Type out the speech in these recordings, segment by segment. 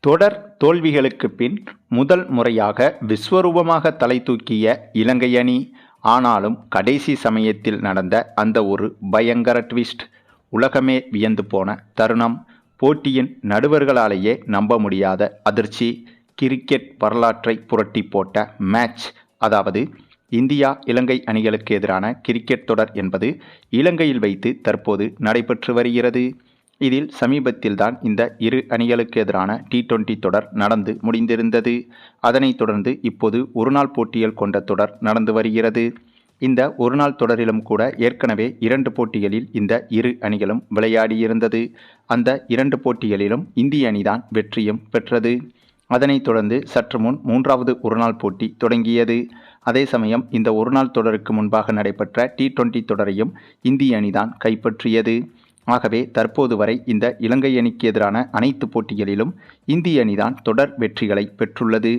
தொடர் தோல்விகளுக்கு பின் முதல் முறையாக விஸ்வரூபமாக தலை தூக்கிய இலங்கை அணி. ஆனாலும் கடைசி சமயத்தில் நடந்த அந்த ஒரு பயங்கர ட்விஸ்ட் உலகமே வியந்து போன தருணம். போட்டியின் நடுவர்களாலேயே நம்ப முடியாத அதிர்ச்சி. கிரிக்கெட் வரலாற்றை புரட்டி போட்ட மேட்ச். அதாவது இந்தியா இலங்கை அணிகளுக்கு எதிரான கிரிக்கெட் தொடர் என்பது இலங்கையில் வைத்து தற்போது நடைபெற்று வருகிறது. இதில் சமீபத்தில்தான் இந்த இரு அணிகளுக்கு எதிரான T20 தொடர் நடந்து முடிந்திருந்தது. அதனைத் தொடர்ந்து இப்போது ஒருநாள் போட்டிகள் கொண்ட தொடர் நடந்து வருகிறது. இந்த ஒருநாள் தொடரிலும் கூட ஏற்கனவே 2 போட்டிகளில் இந்த இரு அணிகளும் விளையாடியிருந்தது. அந்த 2 போட்டிகளிலும் இந்திய அணிதான் வெற்றியும் பெற்றது. அதனைத் தொடர்ந்து சற்று முன் 3வது ஒருநாள் போட்டி தொடங்கியது. அதே சமயம் இந்த ஒருநாள் தொடருக்கு முன்பாக நடைபெற்ற T20 தொடரையும் இந்திய அணிதான் கைப்பற்றியது. ஆகவே தற்போது வரை இந்த இலங்கை அணிக்கு எதிரான அனைத்து போட்டிகளிலும் இந்திய அணிதான் தொடர் வெற்றிகளை பெற்றுள்ளது.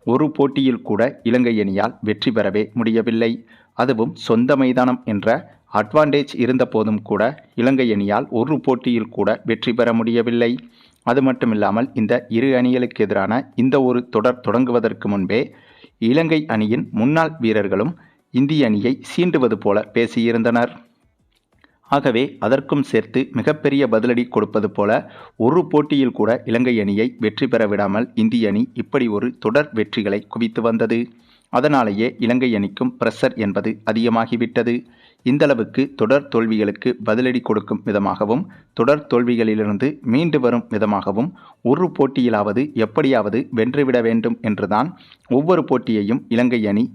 ஒரு போட்டியில் கூட இலங்கை அணியால் வெற்றி பெறவே முடியவில்லை. அதுவும் சொந்த மைதானம் என்ற அட்வான்டேஜ் இருந்த போதும் கூட இலங்கை அணியால் ஒரு போட்டியில் கூட வெற்றி பெற முடியவில்லை. அது மட்டுமில்லாமல் இந்த இரு அணிகளுக்கு எதிரான இந்த ஒரு தொடர் தொடங்குவதற்கு முன்பே இலங்கை அணியின் முன்னாள் வீரர்களும் இந்திய அணியை சீண்டுவது போல பேசியிருந்தனர். ஆகவே அதற்கும் சேர்த்து மிகப்பெரிய பதிலடி கொடுப்பது போல ஒரு போட்டியில் கூட இலங்கை அணியை வெற்றி பெற விடாமல் இந்திய அணி இப்படி ஒரு தொடர் வெற்றிகளை குவித்து வந்தது. அதனாலேயே இலங்கை அணிக்கும் பிரஷர் என்பது அதிகமாகிவிட்டது. இந்தளவுக்கு தொடர் தோல்விகளுக்கு பதிலடி கொடுக்கும் விதமாகவும் தொடர் தோல்விகளிலிருந்து மீண்டு வரும் விதமாகவும் ஒரு போட்டியிலாவது எப்படியாவது வென்றுவிட வேண்டும் என்றுதான் ஒவ்வொரு போட்டியையும் இலங்கை அணி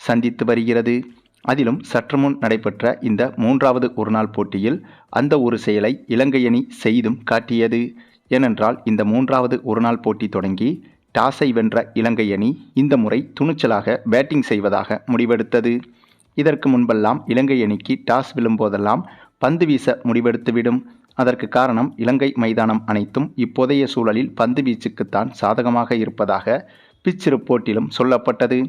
சந்தித்து வருகிறது. அதிலும் சற்று முன் நடைபெற்ற இந்த 3வது ஒருநாள் போட்டியில் அந்த ஒரு செயலை இலங்கை அணி செய்தும் காட்டியது. ஏனென்றால் இந்த 3வது ஒருநாள் போட்டி தொடங்கி டாஸை வென்ற இலங்கை அணி இந்த முறை துணிச்சலாக பேட்டிங் செய்வதாக முடிவெடுத்தது. இதற்கு முன்பெல்லாம் இலங்கை அணிக்கு டாஸ் விழும்போதெல்லாம் பந்து வீச முடிவெடுத்துவிடும். அதற்கு காரணம் இலங்கை மைதானம் அனைத்தும் இப்போதைய சூழலில் பந்து வீச்சுக்குத்தான் சாதகமாக இருப்பதாக பிட்ச் ரிப்போர்ட்டிலும் சொல்லப்பட்டது.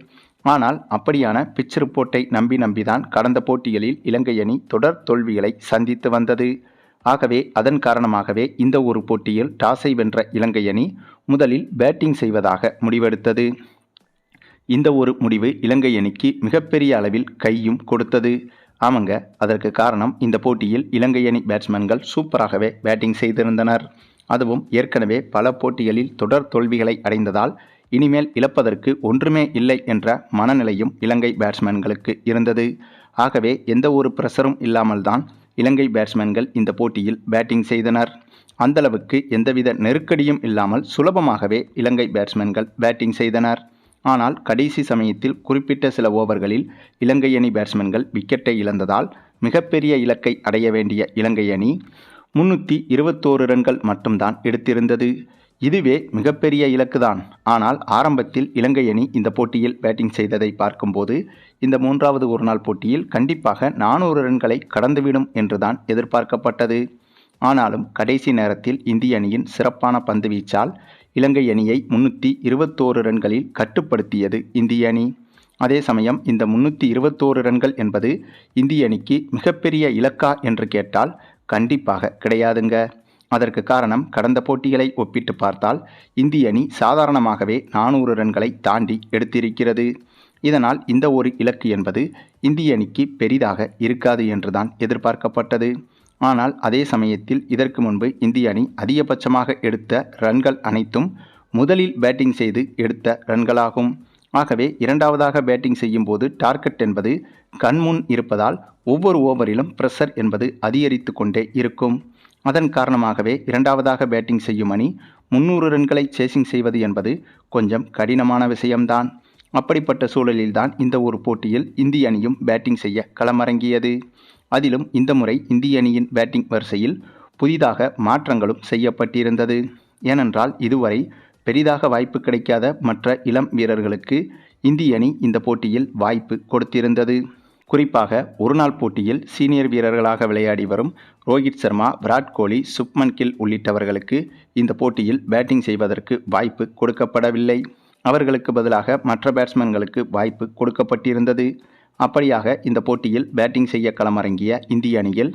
ஆனால் அப்படியான பிட்ச் ரிப்போர்ட்டை நம்பிதான் கடந்த போட்டிகளில் இலங்கை அணி தொடர் தோல்விகளை சந்தித்து வந்தது. ஆகவே அதன் காரணமாகவே இந்த ஒரு போட்டியில் டாஸை வென்ற இலங்கை அணி முதலில் பேட்டிங் செய்வதாக முடிவெடுத்தது. இந்த ஒரு முடிவு இலங்கை அணிக்கு மிகப்பெரிய அளவில் கையும் கொடுத்தது. ஆமாங்க, அதற்கு காரணம் இந்த போட்டியில் இலங்கை அணி பேட்ஸ்மேன்கள் சூப்பராகவே பேட்டிங் செய்திருந்தனர். அதுவும் ஏற்கனவே பல போட்டிகளில் தொடர் தோல்விகளை அடைந்ததால் இனிமேல் இழப்பதற்கு ஒன்றுமே இல்லை என்ற மனநிலையும் இலங்கை பேட்ஸ்மேன்களுக்கு இருந்தது. ஆகவே எந்த ஒரு பிரஷரும் இல்லாமல் தான் இலங்கை பேட்ஸ்மேன்கள் இந்த போட்டியில் பேட்டிங் செய்தனர். அந்தளவுக்கு எந்தவித நெருக்கடியும் இல்லாமல் சுலபமாகவே இலங்கை பேட்ஸ்மேன்கள் பேட்டிங் செய்தனர். ஆனால் கடைசி சமயத்தில் குறிப்பிட்ட சில ஓவர்களில் இலங்கை அணி பேட்ஸ்மேன்கள் விக்கெட்டை இழந்ததால் மிகப்பெரிய இலக்கை அடைய வேண்டிய இலங்கை அணி 321 ரன்கள் மட்டும்தான் எடுத்திருந்தது. இதுவே மிகப்பெரிய இலக்குதான். ஆனால் ஆரம்பத்தில் இலங்கை அணி இந்த போட்டியில் பேட்டிங் செய்ததை பார்க்கும்போது இந்த 3வது ஒருநாள் போட்டியில் கண்டிப்பாக 400 ரன்களை கடந்துவிடும் என்றுதான் எதிர்பார்க்கப்பட்டது. ஆனாலும் கடைசி நேரத்தில் இந்திய அணியின் சிறப்பான பந்து வீச்சால் இலங்கை அணியை 321 ரன்களில் கட்டுப்படுத்தியது இந்திய அணி. அதே சமயம் இந்த 321 ரன்கள் என்பது இந்திய அணிக்கு மிகப்பெரிய இலக்கா என்று கேட்டால் கண்டிப்பாக கிடையாதுங்க. அதற்கு காரணம் கடந்த போட்டிகளை ஒப்பிட்டு பார்த்தால் இந்திய அணி சாதாரணமாகவே 400 ரன்களை தாண்டி எடுத்திருக்கிறது. இதனால் இந்த ஒரு இலக்கு என்பது இந்திய அணிக்கு பெரிதாக இருக்காது என்றுதான் எதிர்பார்க்கப்பட்டது. ஆனால் அதே சமயத்தில் இதற்கு முன்பு இந்திய அணி அதிகபட்சமாக எடுத்த ரன்கள் அனைத்தும் முதலில் பேட்டிங் செய்து எடுத்த ரன்களாகும். ஆகவே இரண்டாவதாக பேட்டிங் செய்யும் போது டார்கெட் என்பது கண்முன் இருப்பதால் ஒவ்வொரு ஓவரிலும் பிரஷர் என்பது அதிகரித்து கொண்டே இருக்கும். அதன் காரணமாகவே இரண்டாவதாக பேட்டிங் செய்யும் அணி 300 ரன்களை சேசிங் செய்வது என்பது கொஞ்சம் கடினமான விஷயம்தான். அப்படிப்பட்ட சூழலில்தான் இந்த ஒரு போட்டியில் இந்திய அணியும் பேட்டிங் செய்ய களமிறங்கியது. அதிலும் இந்த முறை இந்திய அணியின் பேட்டிங் வரிசையில் புதிதாக மாற்றங்களும் செய்யப்பட்டிருந்தது. ஏனென்றால் இதுவரை பெரிதாக வாய்ப்பு கிடைக்காத மற்ற இளம் வீரர்களுக்கு இந்திய அணி இந்த போட்டியில் வாய்ப்பு கொடுத்திருந்தது. குறிப்பாக ஒருநாள் போட்டியில் சீனியர் வீரர்களாக விளையாடி வரும் ரோஹித் சர்மா, விராட் கோலி, சுப்மன் கில் உள்ளிட்டவர்களுக்கு இந்த போட்டியில் பேட்டிங் செய்வதற்கு வாய்ப்பு கொடுக்கப்படவில்லை. அவர்களுக்கு பதிலாக மற்ற பேட்ஸ்மேன்களுக்கு வாய்ப்பு கொடுக்கப்பட்டிருந்தது. அப்படியாக இந்த போட்டியில் பேட்டிங் செய்ய களமிறங்கிய இந்திய அணியில்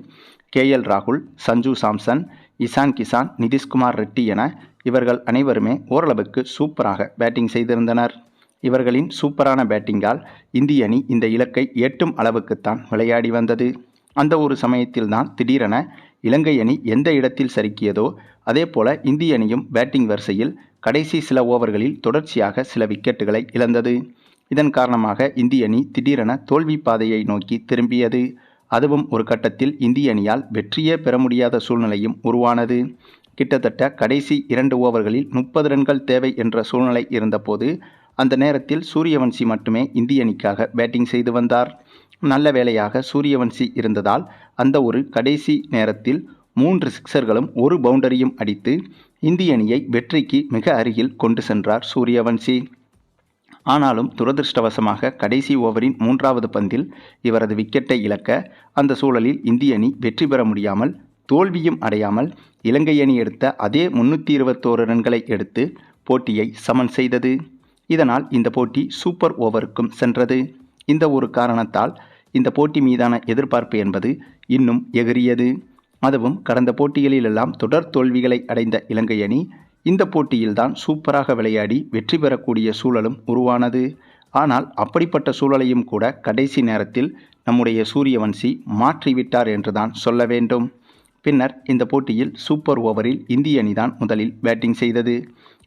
KL ராகுல், சஞ்சு சாம்சன், இசான் கிசான், நிதிஷ்குமார் ரெட்டி என இவர்கள் அனைவருமே ஓரளவுக்கு சூப்பராக பேட்டிங் செய்திருந்தனர். இவர்களின் சூப்பரான பேட்டிங்கால் இந்திய அணி இந்த இலக்கை எட்டும் அளவுக்குத்தான் விளையாடி வந்தது. அந்த ஒரு சமயத்தில்தான் திடீரென இலங்கை அணி எந்த இடத்தில் சறுக்கியதோ அதே போல இந்திய அணியும் பேட்டிங் வரிசையில் கடைசி சில ஓவர்களில் தொடர்ச்சியாக சில விக்கெட்டுகளை இழந்தது. இதன் காரணமாக இந்திய அணி திடீரென தோல்வி பாதையை நோக்கி திரும்பியது. அதுவும் ஒரு கட்டத்தில் இந்திய அணியால் வெற்றியே பெற முடியாத சூழ்நிலையும் உருவானது. கிட்டத்தட்ட கடைசி 2 ஓவர்களில் 30 ரன்கள் தேவை என்ற சூழ்நிலை இருந்தபோது அந்த நேரத்தில் சூரியவன்சி மட்டுமே இந்திய அணிக்காக பேட்டிங் செய்து வந்தார். நல்ல வேளையாக சூரியவன்சி இருந்ததால் அந்த ஒரு கடைசி நேரத்தில் 3 சிக்சர்களும் 1 பவுண்டரியும் அடித்து இந்திய அணியை வெற்றிக்கு மிக அருகில் கொண்டு சென்றார் சூரியவன்சி. ஆனாலும் துரதிருஷ்டவசமாக கடைசி ஓவரின் 3வது பந்தில் இவரது விக்கெட்டை இழக்க அந்த சூழலில் இந்திய அணி வெற்றி பெற முடியாமல் தோல்வியும் அடையாமல் இலங்கை அணி எடுத்த அதே 321 ரன்களை எடுத்து போட்டியை சமன் செய்தது. இதனால் இந்த போட்டி சூப்பர் ஓவருக்கும் சென்றது. இந்த ஒரு காரணத்தால் இந்த போட்டி மீதான எதிர்பார்ப்பு என்பது இன்னும் எகிரியது. அதுவும் கடந்த போட்டிகளிலெல்லாம் தொடர் தோல்விகளை அடைந்த இலங்கை அணி இந்த போட்டியில்தான் சூப்பராக விளையாடி வெற்றி பெறக்கூடிய சூழலும் உருவானது. ஆனால் அப்படிப்பட்ட சூழலையும் கூட கடைசி நேரத்தில் நம்முடைய சூரியவன்சி மாற்றிவிட்டார் என்றுதான் சொல்ல வேண்டும். பின்னர் இந்த போட்டியில் சூப்பர் ஓவரில் இந்திய அணிதான் முதலில் பேட்டிங் செய்தது.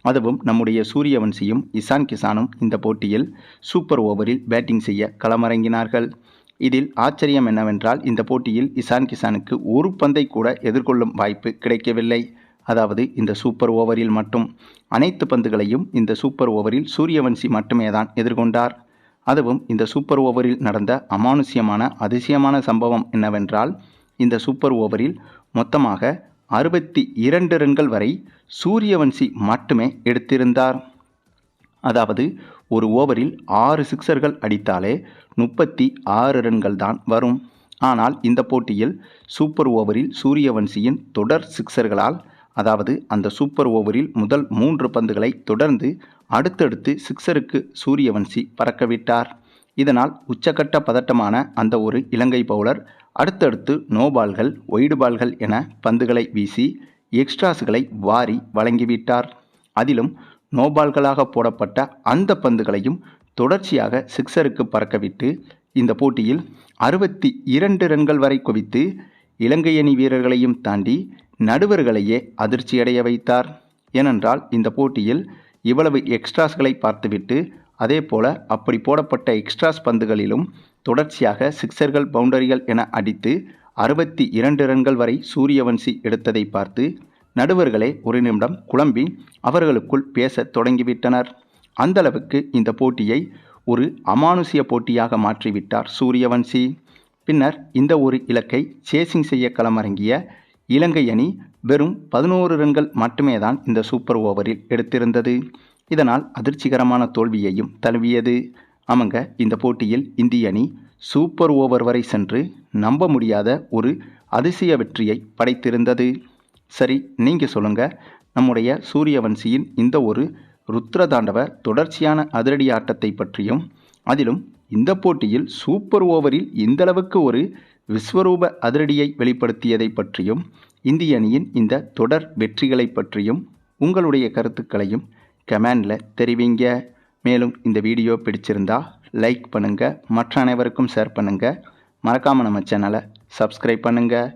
அதுவும் நம்முடைய சூரியவன்சியும் இசான் கிசானும் இந்த போட்டியில் சூப்பர் ஓவரில் பேட்டிங் செய்ய களமிறங்கினார்கள். இதில் ஆச்சரியம் என்னவென்றால் இந்த போட்டியில் இசான் கிசானுக்கு ஒரு பந்தை கூட எதிர்கொள்ளும் வாய்ப்பு கிடைக்கவில்லை. அதாவது இந்த சூப்பர் ஓவரில் மட்டும் அனைத்து பந்துகளையும் இந்த சூப்பர் ஓவரில் சூரியவன்சி மட்டுமே தான் எதிர்கொண்டார். அதுவும் இந்த சூப்பர் ஓவரில் நடந்த அமானுஷ்யமான அதிசயமான சம்பவம் என்னவென்றால் இந்த சூப்பர் ஓவரில் மொத்தமாக 62 ரன்கள் வரை சூரியவன்சி மட்டுமே எடுத்திருந்தார். அதாவது ஒரு ஓவரில் 6 சிக்சர்கள் அடித்தாலே 36 ரன்கள் தான் வரும். ஆனால் இந்த போட்டியில் சூப்பர் ஓவரில் சூரியவன்சியின் தொடர் சிக்சர்களால் அதாவது அந்த சூப்பர் ஓவரில் முதல் 3 பந்துகளை தொடர்ந்து அடுத்தடுத்து சிக்சருக்கு சூரியவன்சி பறக்கவிட்டார். இதனால் உச்சக்கட்ட பதட்டமான அந்த ஒரு இலங்கை பவுலர் அடுத்தடுத்து நோ பால்கள், ஒய்டு பால்கள் என பந்துகளை வீசி எக்ஸ்ட்ராஸ்களை வாரி வழங்கிவிட்டார். அதிலும் நோ பால்களாக போடப்பட்ட அந்த பந்துகளையும் தொடர்ச்சியாக சிக்சருக்கு பறக்கவிட்டு இந்த போட்டியில் 62 ரன்கள் வரை குவித்து இலங்கை அணி வீரர்களையும் தாண்டி நடுவர்களையே அதிர்ச்சியடைய வைத்தார். ஏனென்றால் இந்த போட்டியில் இவ்வளவு எக்ஸ்ட்ராஸ்களை பார்த்துவிட்டு அதே போல அப்படி போடப்பட்ட எக்ஸ்ட்ராஸ் பந்துகளிலும் தொடர்ச்சியாக சிக்சர்கள், பவுண்டரிகள் என அடித்து 62 ரன்கள் வரை சூரியவன்சி எடுத்ததை பார்த்து நடுவர்களே ஒரு நிமிடம் குழம்பி அவர்களுக்குள் பேச தொடங்கிவிட்டனர். அந்தளவுக்கு இந்த போட்டியை ஒரு அமானுஷ்ய போட்டியாக மாற்றிவிட்டார் சூரியவன்சி. பின்னர் இந்த ஒரு இலக்கை சேசிங் செய்ய களமிறங்கிய இலங்கை அணி வெறும் 11 ரன்கள் மட்டுமே தான் இந்த சூப்பர் ஓவரில் எடுத்திருந்தது. இதனால் அதிர்ச்சிகரமான தோல்வியையும் தழுவியது. ஆமாங்க, இந்த போட்டியில் இந்திய அணி சூப்பர் ஓவர் வரை சென்று நம்ப முடியாத ஒரு அதிசய வெற்றியை படைத்திருந்தது. சரி, நீங்கள் சொல்லுங்கள், நம்முடைய சூரியவன்சியின் இந்த ஒரு ருத்ரதாண்டவ தொடர்ச்சியான அதிரடி ஆட்டத்தை பற்றியும் அதிலும் இந்த போட்டியில் சூப்பர் ஓவரில் இந்தளவுக்கு ஒரு விஸ்வரூப அதிரடியை வெளிப்படுத்தியதை பற்றியும் இந்திய அணியின் இந்த தொடர் வெற்றிகளை பற்றியும் உங்களுடைய கருத்துக்களையும் கமெண்டில் தெரிவிங்க. மேலும் இந்த வீடியோ பிடிச்சிருந்தா லைக் பண்ணுங்கள், மற்ற அனைவருக்கும் ஷேர் பண்ணுங்கள், மறக்காமல் நம்ம சேனலை சப்ஸ்கிரைப் பண்ணுங்கள்.